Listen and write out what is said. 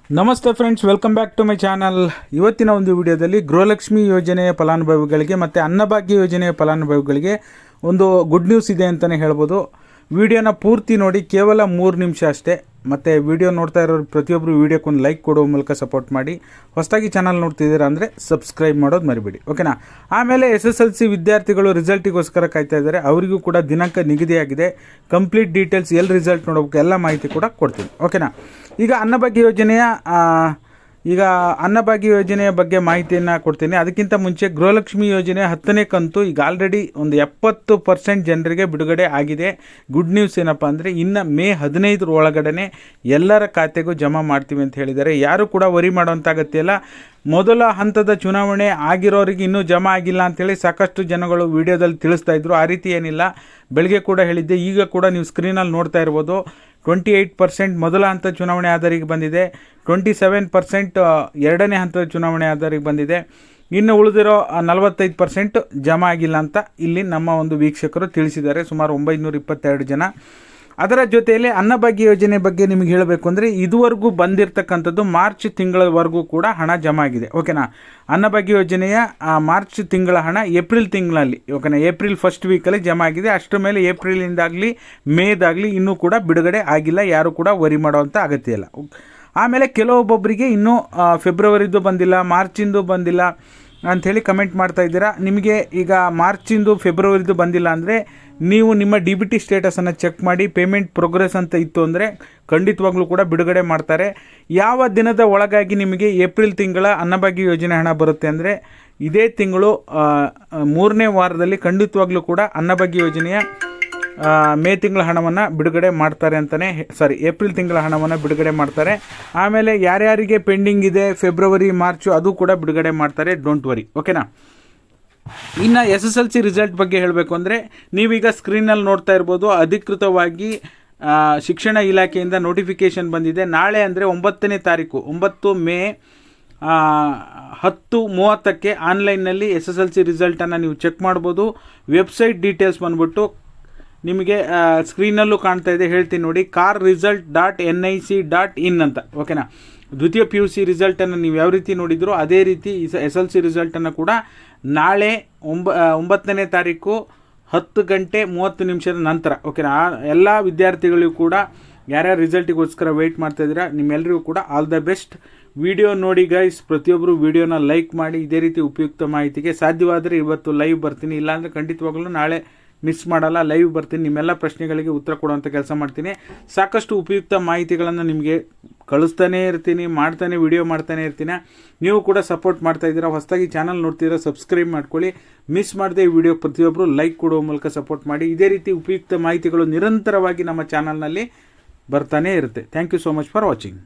ನಮಸ್ತೆ friends, welcome back to my channel. ಇವತ್ತಿನ ಒಂದು ವಿಡಿಯೋದಲ್ಲಿ ಗೃಹಲಕ್ಷ್ಮಿ ಯೋಜನೆಯ ಫಲಾನುಭವಿಗಳಿಗೆ ಮತ್ತು ಅನ್ನಭಾಗ್ಯ ಯೋಜನೆಯ ಫಲಾನುಭವಿಗಳಿಗೆ ಒಂದು ಗುಡ್ ನ್ಯೂಸ್ ಇದೆ ಅಂತಲೇ ಹೇಳ್ಬೋದು. ವಿಡಿಯೋನ ಪೂರ್ತಿ ನೋಡಿ, ಕೇವಲ 3 ನಿಮಿಷ ಅಷ್ಟೇ. ಮತ್ತು ವಿಡಿಯೋ ನೋಡ್ತಾ ಇರೋರು ಪ್ರತಿಯೊಬ್ಬರು ವಿಡಿಯೋಕ್ಕೊಂದು ಲೈಕ್ ಕೊಡೋ ಮೂಲಕ ಸಪೋರ್ಟ್ ಮಾಡಿ. ಹೊಸದಾಗಿ ಚಾನಲ್ ನೋಡ್ತಿದ್ದೀರಾ ಅಂದರೆ ಸಬ್ಸ್ಕ್ರೈಬ್ ಮಾಡೋದು ಮರಿಬೇಡಿ, ಓಕೆನಾ. ಆಮೇಲೆ SSLC ವಿದ್ಯಾರ್ಥಿಗಳು ರಿಸಲ್ಟಿಗೋಸ್ಕರ ಕಾಯ್ತಾ ಇದ್ದಾರೆ. ಅವರಿಗೂ ಕೂಡ ದಿನಾಂಕ ನಿಗದಿಯಾಗಿದೆ. ಕಂಪ್ಲೀಟ್ ಡೀಟೇಲ್ಸ್, ಎಲ್ಲಿ ರಿಸಲ್ಟ್ ನೋಡಬೇಕು ಎಲ್ಲ ಮಾಹಿತಿ ಕೂಡ ಕೊಡ್ತೀನಿ, ಓಕೆನಾ. ಈಗ ಅನ್ನಭಾಗ್ಯ ಯೋಜನೆಯ ಬಗ್ಗೆ ಮಾಹಿತಿಯನ್ನು ಕೊಡ್ತೀನಿ. ಅದಕ್ಕಿಂತ ಮುಂಚೆ ಗೃಹಲಕ್ಷ್ಮಿ ಯೋಜನೆ 10ನೇ ಕಂತು ಈಗ ಆಲ್ರೆಡಿ ಒಂದು 70% ಜನರಿಗೆ ಬಿಡುಗಡೆ ಆಗಿದೆ. ಗುಡ್ ನ್ಯೂಸ್ ಏನಪ್ಪ ಅಂದರೆ ಇನ್ನು ಮೇ 15 ಒಳಗಡೆ ಎಲ್ಲರ ಖಾತೆಗೂ ಜಮಾ ಮಾಡ್ತೀವಿ ಅಂತ ಹೇಳಿದ್ದಾರೆ. ಯಾರು ಕೂಡ ವರಿ ಮಾಡೋಂಥ ಅಗತ್ಯ ಇಲ್ಲ. ಮೊದಲ ಹಂತದ ಚುನಾವಣೆ ಆಗಿರೋರಿಗೆ ಇನ್ನೂ ಜಮಾ ಆಗಿಲ್ಲ ಅಂಥೇಳಿ ಸಾಕಷ್ಟು ಜನಗಳು ವಿಡಿಯೋದಲ್ಲಿ ತಿಳಿಸ್ತಾ ಇದ್ರು. ಆ ರೀತಿ ಏನಿಲ್ಲ. ಬೆಳಗ್ಗೆ ಕೂಡ ಹೇಳಿದ್ದೆ, ಈಗ ಕೂಡ ನೀವು ಸ್ಕ್ರೀನಲ್ಲಿ ನೋಡ್ತಾ ಇರ್ಬೋದು. 28% ಮೊದಲ ಹಂತದ ಚುನಾವಣೆ ಆದವರಿಗೆ ಬಂದಿದೆ. 27% ಎರಡನೇ ಹಂತದ ಚುನಾವಣೆ ಆದವರಿಗೆ ಬಂದಿದೆ. ಇನ್ನು ಉಳಿದಿರೋ 45% ಜಮಾ ಆಗಿಲ್ಲ ಅಂತ ಇಲ್ಲಿ ನಮ್ಮ ಒಂದು ವೀಕ್ಷಕರು ತಿಳಿಸಿದ್ದಾರೆ. ಸುಮಾರು 922 ಜನ. ಅದರ ಜೊತೆಯಲ್ಲಿ ಅನ್ನಭಾಗ್ಯ ಯೋಜನೆ ಬಗ್ಗೆ ನಿಮಗೆ ಹೇಳಬೇಕು ಅಂದರೆ ಇದುವರೆಗೂ ಬಂದಿರತಕ್ಕಂಥದ್ದು ಮಾರ್ಚ್ ತಿಂಗಳವರೆಗೂ ಕೂಡ ಹಣ ಜಮಾ ಆಗಿದೆ, ಓಕೆನಾ. ಅನ್ನಭಾಗ್ಯ ಯೋಜನೆಯ ಮಾರ್ಚ್ ತಿಂಗಳ ಹಣ ಏಪ್ರಿಲ್ ತಿಂಗಳಲ್ಲಿ, ಓಕೆನಾ, ಏಪ್ರಿಲ್ ಫಸ್ಟ್ ವೀಕಲ್ಲಿ ಜಮಾ ಆಗಿದೆ. ಅಷ್ಟರ ಮೇಲೆ ಏಪ್ರಿಲಿಂದಾಗಲಿ ಮೇದಾಗಲಿ ಇನ್ನೂ ಕೂಡ ಬಿಡುಗಡೆ ಆಗಿಲ್ಲ. ಯಾರು ಕೂಡ ವರಿ ಮಾಡೋವಂಥ ಅಗತ್ಯ ಇಲ್ಲ. ಆಮೇಲೆ ಕೆಲವೊಬ್ಬೊಬ್ಬರಿಗೆ ಇನ್ನೂ ಫೆಬ್ರವರಿದು ಬಂದಿಲ್ಲ, ಮಾರ್ಚಿಂದು ಬಂದಿಲ್ಲ ಅಂಥೇಳಿ ಕಮೆಂಟ್ ಮಾಡ್ತಾ ಇದ್ದೀರಾ. ನಿಮಗೆ ಈಗ ಮಾರ್ಚಿಂದು ಫೆಬ್ರವರಿದು ಬಂದಿಲ್ಲ ಅಂದರೆ ನೀವು ನಿಮ್ಮ DBT ಸ್ಟೇಟಸನ್ನು ಚೆಕ್ ಮಾಡಿ. ಪೇಮೆಂಟ್ ಪ್ರೋಗ್ರೆಸ್ ಅಂತ ಇತ್ತು ಅಂದರೆ ಖಂಡಿತವಾಗ್ಲೂ ಕೂಡ ಬಿಡುಗಡೆ ಮಾಡ್ತಾರೆ. ಯಾವ ದಿನದ ಒಳಗಾಗಿ ನಿಮಗೆ ಏಪ್ರಿಲ್ ತಿಂಗಳ ಅನ್ನಭಾಗ್ಯ ಯೋಜನೆ ಹಣ ಬರುತ್ತೆ ಅಂದರೆ ಇದೇ ತಿಂಗಳು 3ನೇ ವಾರದಲ್ಲಿ ಖಂಡಿತವಾಗ್ಲೂ ಕೂಡ ಅನ್ನಭಾಗ್ಯ ಯೋಜನೆಯ ಮೇ ತಿಂಗಳ ಹಣವನ್ನು ಬಿಡುಗಡೆ ಮಾಡ್ತಾರೆ ಅಂತಲೇ, ಏಪ್ರಿಲ್ ತಿಂಗಳ ಹಣವನ್ನು ಬಿಡುಗಡೆ ಮಾಡ್ತಾರೆ. ಆಮೇಲೆ ಯಾರ್ಯಾರಿಗೆ ಪೆಂಡಿಂಗ್ ಇದೆ ಫೆಬ್ರವರಿ ಮಾರ್ಚು ಅದು ಕೂಡ ಬಿಡುಗಡೆ ಮಾಡ್ತಾರೆ. ಡೋಂಟ್ ವರಿ, ಓಕೆನಾ. ಇನ್ನು SSLC ರಿಸಲ್ಟ್ ಬಗ್ಗೆ ಹೇಳಬೇಕು ಅಂದರೆ ನೀವೀಗ ಸ್ಕ್ರೀನಲ್ಲಿ ನೋಡ್ತಾ ಇರ್ಬೋದು. ಅಧಿಕೃತವಾಗಿ ಶಿಕ್ಷಣ ಇಲಾಖೆಯಿಂದ ನೋಟಿಫಿಕೇಷನ್ ಬಂದಿದೆ. ನಾಳೆ ಅಂದರೆ 9ನೇ ತಾರೀಕು 9 ಮೇ 10:30ಕ್ಕೆ ಆನ್ಲೈನ್ನಲ್ಲಿ SSLC ರಿಸಲ್ಟನ್ನು ನೀವು ಚೆಕ್ ಮಾಡ್ಬೋದು. ವೆಬ್ಸೈಟ್ ಡೀಟೇಲ್ಸ್ ಬಂದ್ಬಿಟ್ಟು ನಿಮಗೆ ಸ್ಕ್ರೀನಲ್ಲೂ ಕಾಣ್ತಾ ಇದೆ, ಹೇಳ್ತೀನಿ ನೋಡಿ. carresult.nic.in ಅಂತ, ಓಕೆನಾ. ದ್ವಿತೀಯ PUC ರಿಸಲ್ಟನ್ನು ನೀವು ಯಾವ ರೀತಿ ನೋಡಿದ್ರು ಅದೇ ರೀತಿ SSLC ರಿಸಲ್ಟನ್ನು ಕೂಡ ನಾಳೆ 9ನೇ ತಾರೀಕು 10:30 ನಂತರ, ಓಕೆನಾ. ಎಲ್ಲ ವಿದ್ಯಾರ್ಥಿಗಳಿಗೂ ಕೂಡ ಯಾರ್ಯಾರು ರಿಸಲ್ಟಿಗೋಸ್ಕರ ವೆಯ್ಟ್ ಮಾಡ್ತಾಯಿದ್ದೀರಾ ನಿಮ್ಮೆಲ್ಲರಿಗೂ ಕೂಡ ಆಲ್ ದ ಬೆಸ್ಟ್. ವಿಡಿಯೋ ನೋಡಿ ಗೈಸ್, ಪ್ರತಿಯೊಬ್ಬರು ವಿಡಿಯೋನ ಲೈಕ್ ಮಾಡಿ. ಇದೇ ರೀತಿ ಉಪಯುಕ್ತ ಮಾಹಿತಿಗೆ ಸಾಧ್ಯವಾದರೆ ಇವತ್ತು ಲೈವ್ ಬರ್ತೀನಿ, ಇಲ್ಲಾಂದರೆ ಖಂಡಿತವಾಗಲೂ ನಾಳೆ ಮಿಸ್ ಮಾಡಲ್ಲ, ಲೈವ್ ಬರ್ತೀನಿ. ನಿಮ್ಮೆಲ್ಲ ಪ್ರಶ್ನೆಗಳಿಗೆ ಉತ್ತರ ಕೊಡುವಂಥ ಕೆಲಸ ಮಾಡ್ತೀನಿ. ಸಾಕಷ್ಟು ಉಪಯುಕ್ತ ಮಾಹಿತಿಗಳನ್ನು ನಿಮಗೆ ಕಳಿಸ್ತಾನೇ ಇರ್ತೀನಿ, ವಿಡಿಯೋ ಮಾಡ್ತಾನೆ ಇರ್ತೀನಿ. ನೀವು ಕೂಡ ಸಪೋರ್ಟ್ ಮಾಡ್ತಾ ಇದ್ದೀರಾ. ಹೊಸದಾಗಿ ಚಾನಲ್ ನೋಡ್ತಿದ್ದೀರಾ, ಸಬ್ಸ್ಕ್ರೈಬ್ ಮಾಡ್ಕೊಳ್ಳಿ. ಮಿಸ್ ಮಾಡದೆ ಈ ವಿಡಿಯೋ ಪ್ರತಿಯೊಬ್ಬರು ಲೈಕ್ ಕೊಡುವ ಮೂಲಕ ಸಪೋರ್ಟ್ ಮಾಡಿ. ಇದೇ ರೀತಿ ಉಪಯುಕ್ತ ಮಾಹಿತಿಗಳು ನಿರಂತರವಾಗಿ ನಮ್ಮ ಚಾನಲ್ನಲ್ಲಿ ಬರ್ತಾನೆ ಇರುತ್ತೆ. Thank you so much for watching.